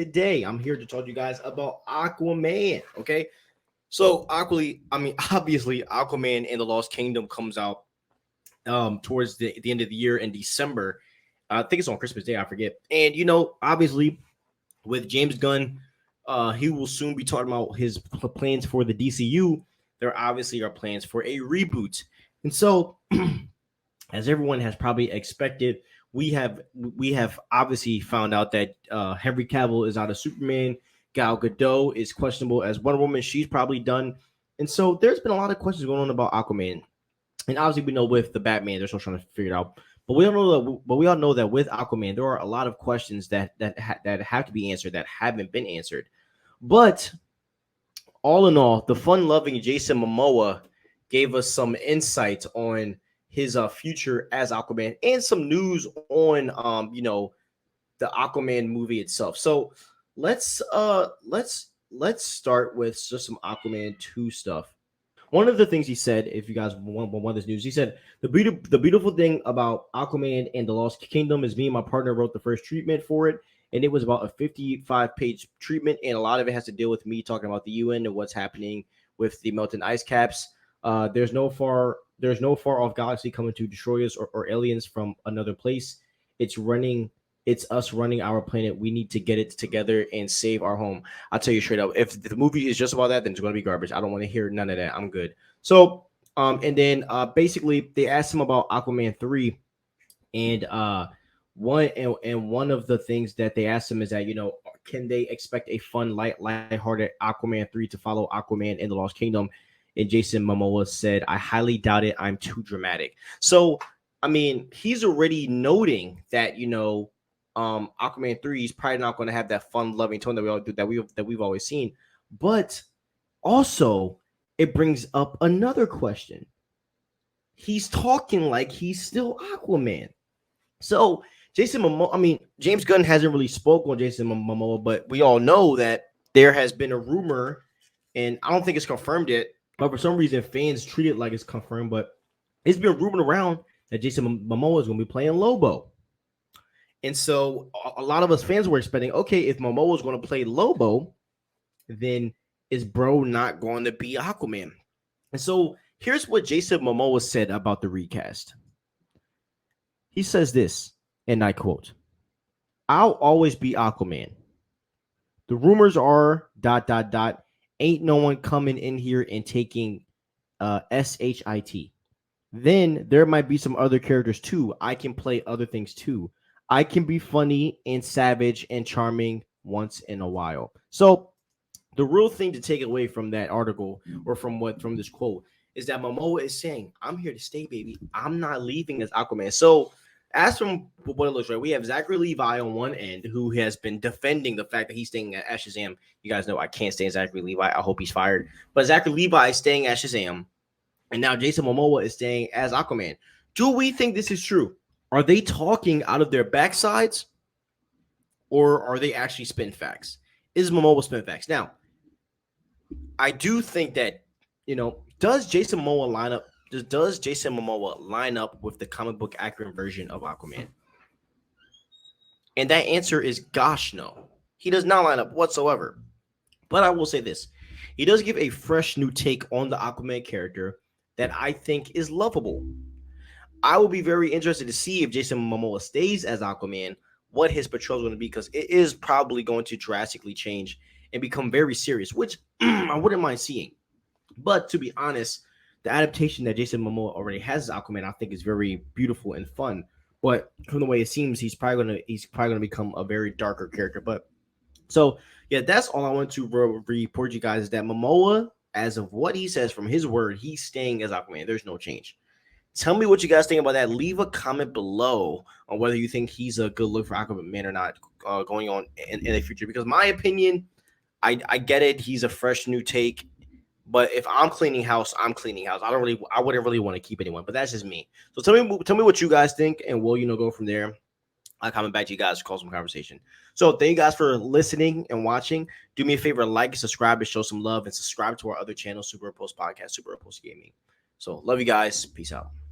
today I'm here to talk to you guys about Aquaman. Okay, so obviously, Aquaman and the Lost Kingdom comes out towards the end of the year in December. I think it's on Christmas Day. I forget. And obviously, with James Gunn, he will soon be talking about his plans for the DCU. There obviously are plans for a reboot, and so as everyone has probably expected, we have obviously found out that Henry Cavill is out of Superman. Gal Gadot is questionable as Wonder Woman. She's probably done, and so there's been a lot of questions going on about Aquaman. And obviously, we know with the Batman, they're still trying to figure it out. But we all know that with Aquaman, there are a lot of questions that have to be answered that haven't been answered. But all in all, the fun-loving Jason Momoa gave us some insight on his future as Aquaman and some news on the Aquaman movie itself. So let's start with just some Aquaman 2 stuff. One of the things he said, if you guys want this news, he said the beautiful thing about Aquaman and the Lost Kingdom is me and my partner wrote the first treatment for it, and it was about a 55-page treatment, and a lot of it has to deal with me talking about the UN and what's happening with the melting ice caps. There's no far off galaxy coming to destroy us or aliens from another place. It's us running our planet. We need to get it together and save our home. I'll tell you straight up, if the movie is just about that, then it's going to be garbage. I don't want to hear none of that. I'm good. So, and then basically they asked him about Aquaman 3, and one of the things that they asked him is that, can they expect a fun, lighthearted Aquaman 3 to follow Aquaman in the Lost Kingdom? And Jason Momoa said, I highly doubt it. I'm too dramatic. So, I mean, he's already noting that, Aquaman 3 is probably not going to have that fun, loving tone that we all do that we've always seen. But also, it brings up another question. He's talking like he's still Aquaman. So Jason Momoa, James Gunn hasn't really spoken on Jason Momoa, but we all know that there has been a rumor, and I don't think it's confirmed yet, but for some reason fans treat it like it's confirmed. But it's been rumored around that Jason Momoa is going to be playing Lobo. And so a lot of us fans were expecting, okay, if Momoa is going to play Lobo, then is bro not going to be Aquaman? And so here's what Jason Momoa said about the recast. He says this, and I quote, I'll always be Aquaman. The rumors are ... ain't no one coming in here and taking SHIT. Then there might be some other characters too. I can play other things too. I can be funny and savage and charming once in a while. So the real thing to take away from that article or from this quote is that Momoa is saying, I'm here to stay, baby. I'm not leaving as Aquaman. So as from what it looks like, we have Zachary Levi on one end, who has been defending the fact that he's staying at Shazam. You guys know I can't stand Zachary Levi. I hope he's fired. But Zachary Levi is staying at Shazam. And now Jason Momoa is staying as Aquaman. Do we think this is true? Are they talking out of their backsides, or are they actually spin facts? Is Momoa spin facts? Now, I do think that, does Jason Momoa line up with the comic book accurate version of Aquaman? And that answer is gosh no. He does not line up whatsoever. But I will say this. He does give a fresh new take on the Aquaman character that I think is lovable. I will be very interested to see if Jason Momoa stays as Aquaman, what his portrayal is going to be, because it is probably going to drastically change and become very serious, which I wouldn't mind seeing. But to be honest, the adaptation that Jason Momoa already has as Aquaman, I think, is very beautiful and fun. But from the way it seems, he's probably gonna become a very darker character. But so yeah, that's all I want to report you guys, is that Momoa, as of what he says from his word, he's staying as Aquaman. There's no change. Tell me what you guys think about that. Leave a comment below on whether you think he's a good look for Aquaman or not going on in the future. Because my opinion, I get it. He's a fresh new take. But if I'm cleaning house, I'm cleaning house. I wouldn't really want to keep anyone. But that's just me. So tell me what you guys think, and we'll go from there. I'll comment back to you guys to call some conversation. So thank you guys for listening and watching. Do me a favor, like and subscribe to show some love, and subscribe to our other channel, Super Post Podcast, Super Post Gaming. So love you guys. Peace out.